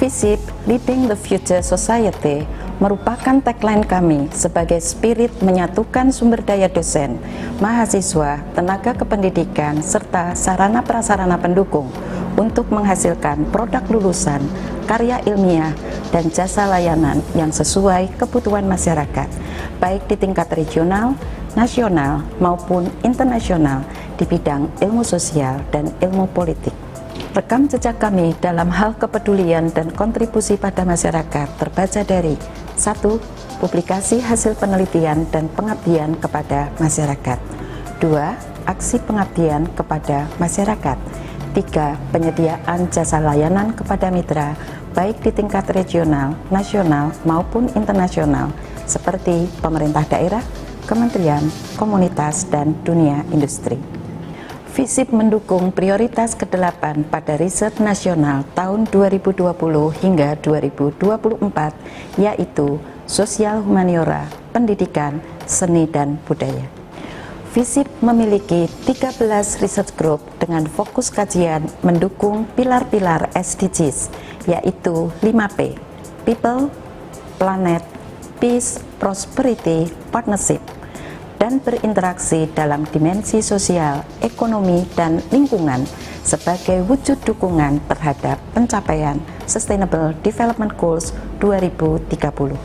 FISIP Leading the Future Society merupakan tagline kami sebagai spirit menyatukan sumber daya dosen, mahasiswa, tenaga kependidikan, serta sarana prasarana pendukung untuk menghasilkan produk lulusan, karya ilmiah, dan jasa layanan yang sesuai kebutuhan masyarakat, baik di tingkat regional, nasional, maupun internasional di bidang ilmu sosial dan ilmu politik. Rekam jejak kami dalam hal kepedulian dan kontribusi pada masyarakat terbaca dari 1. Publikasi hasil penelitian dan pengabdian kepada masyarakat. 2. Aksi pengabdian kepada masyarakat. 3. Penyediaan jasa layanan kepada mitra, baik di tingkat regional, nasional, maupun internasional, seperti pemerintah daerah, kementerian, komunitas, dan dunia industri. FISIP mendukung prioritas ke-8 pada riset nasional tahun 2020 hingga 2024, yaitu sosial humaniora, pendidikan, seni, dan budaya. FISIP memiliki 13 research group dengan fokus kajian mendukung pilar-pilar SDGs, yaitu 5P, People, Planet, Peace, Prosperity, Partnership, dan berinteraksi dalam dimensi sosial, ekonomi, dan lingkungan sebagai wujud dukungan terhadap pencapaian Sustainable Development Goals 2030.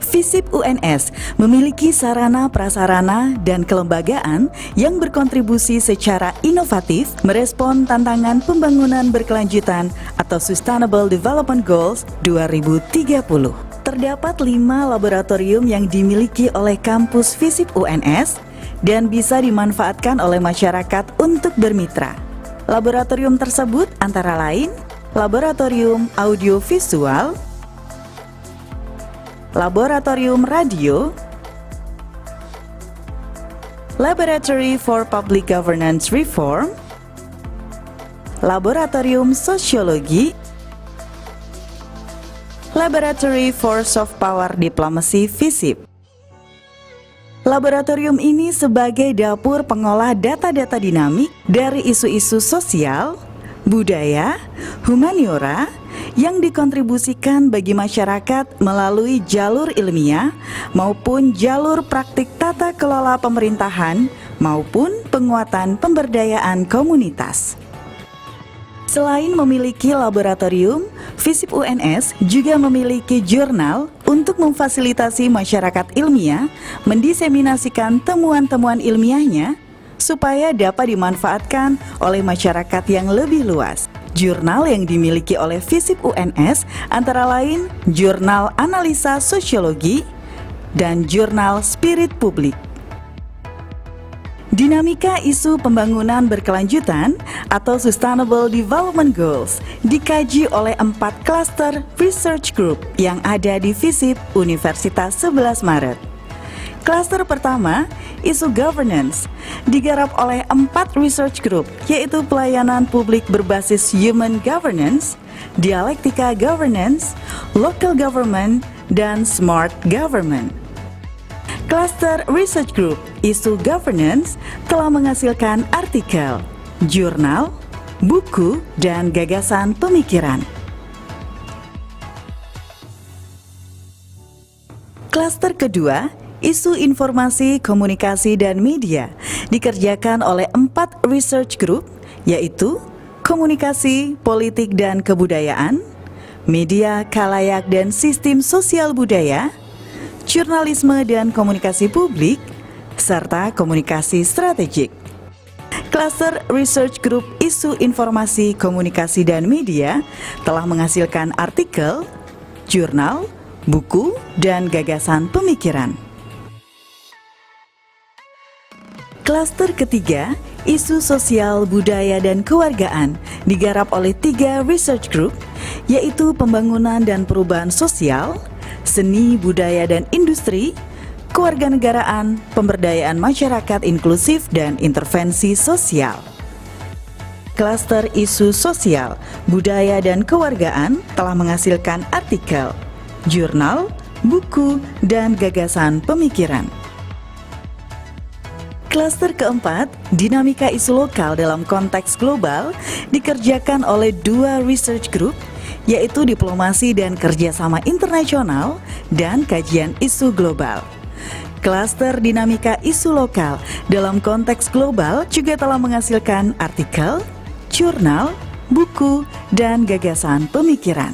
FISIP UNS memiliki sarana prasarana dan kelembagaan yang berkontribusi secara inovatif merespon tantangan pembangunan berkelanjutan atau Sustainable Development Goals 2030. Terdapat 5 laboratorium yang dimiliki oleh kampus FISIP UNS dan bisa dimanfaatkan oleh masyarakat untuk bermitra. Laboratorium tersebut antara lain Laboratorium Audiovisual, Laboratorium Radio, Laboratory for Public Governance Reform, Laboratorium Sosiologi, Laboratory for Soft Power Diplomacy FISIP. Laboratorium ini sebagai dapur pengolah data-data dinamik dari isu-isu sosial, budaya, humaniora yang dikontribusikan bagi masyarakat melalui jalur ilmiah maupun jalur praktik tata kelola pemerintahan maupun penguatan pemberdayaan komunitas. Selain memiliki laboratorium, FISIP UNS juga memiliki jurnal untuk memfasilitasi masyarakat ilmiah mendiseminasikan temuan-temuan ilmiahnya supaya dapat dimanfaatkan oleh masyarakat yang lebih luas. Jurnal yang dimiliki oleh FISIP UNS antara lain Jurnal Analisa Sosiologi dan Jurnal Spirit Publik. Dinamika isu pembangunan berkelanjutan atau Sustainable Development Goals dikaji oleh 4 cluster research group yang ada di FISIP Universitas 11 Maret. Cluster pertama, isu governance, digarap oleh 4 research group, yaitu pelayanan publik berbasis human governance, dialektika governance, local government, dan smart government. Cluster Research Group Isu Governance telah menghasilkan artikel, jurnal, buku, dan gagasan pemikiran. Cluster kedua, Isu Informasi, Komunikasi, dan Media dikerjakan oleh 4 research group, yaitu Komunikasi, Politik, dan Kebudayaan, Media, Khalayak, dan Sistem Sosial Budaya, Jurnalisme dan Komunikasi Publik, serta Komunikasi Strategik. Cluster Research Group Isu Informasi, Komunikasi, dan Media telah menghasilkan artikel, jurnal, buku, dan gagasan pemikiran. Cluster ketiga, Isu Sosial, Budaya, dan Kewargaan digarap oleh 3 research group, yaitu Pembangunan dan Perubahan Sosial, Seni, Budaya, dan Industri, Kewarganegaraan, Pemberdayaan Masyarakat Inklusif, dan Intervensi Sosial. Cluster Isu Sosial, Budaya, dan Kewargaan telah menghasilkan artikel, jurnal, buku, dan gagasan pemikiran. Klaster keempat, dinamika isu lokal dalam konteks global, dikerjakan oleh dua research group, yaitu diplomasi dan kerjasama internasional dan kajian isu global. Klaster dinamika isu lokal dalam konteks global juga telah menghasilkan artikel, jurnal, buku, dan gagasan pemikiran.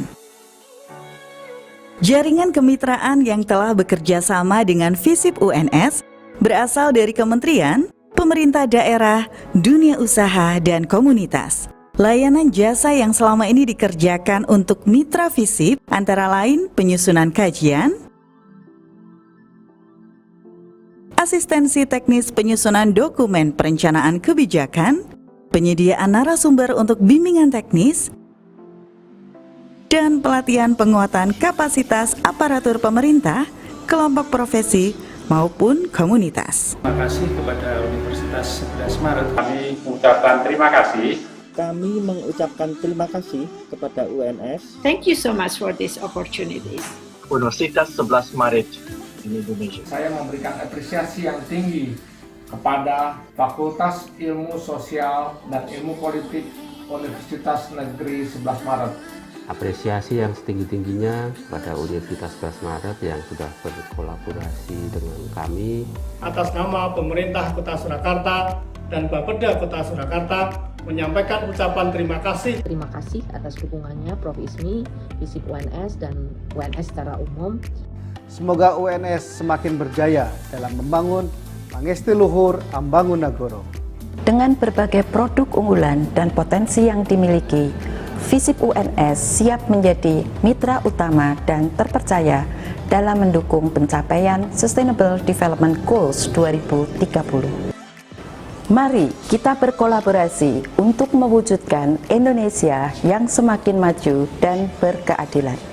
Jaringan kemitraan yang telah bekerja sama dengan FISIP UNS berasal dari kementerian, pemerintah daerah, dunia usaha, dan komunitas. Layanan jasa yang selama ini dikerjakan untuk mitra FISIP antara lain penyusunan kajian, asistensi teknis penyusunan dokumen perencanaan kebijakan, penyediaan narasumber untuk bimbingan teknis, dan pelatihan penguatan kapasitas aparatur pemerintah, kelompok profesi, maupun komunitas. Terima kasih kepada Universitas 11 Maret. Kami mengucapkan terima kasih kepada UNS. Thank you so much for this opportunity. Universitas 11 Maret di Indonesia. Saya memberikan apresiasi yang tinggi kepada Fakultas Ilmu Sosial dan Ilmu Politik Universitas Negeri 11 Maret. Apresiasi yang setinggi-tingginya kepada Universitas 11 Maret yang sudah berkolaborasi dengan kami. Atas nama pemerintah Kota Surakarta dan Bapeda Kota Surakarta menyampaikan ucapan terima kasih. Terima kasih atas dukungannya Prof. Ismi, FISIP UNS, dan UNS secara umum. Semoga UNS semakin berjaya dalam membangun Pangesti Luhur Ambangun Nagoro. Dengan berbagai produk unggulan dan potensi yang dimiliki, FISIP UNS siap menjadi mitra utama dan terpercaya dalam mendukung pencapaian Sustainable Development Goals 2030. Mari kita berkolaborasi untuk mewujudkan Indonesia yang semakin maju dan berkeadilan.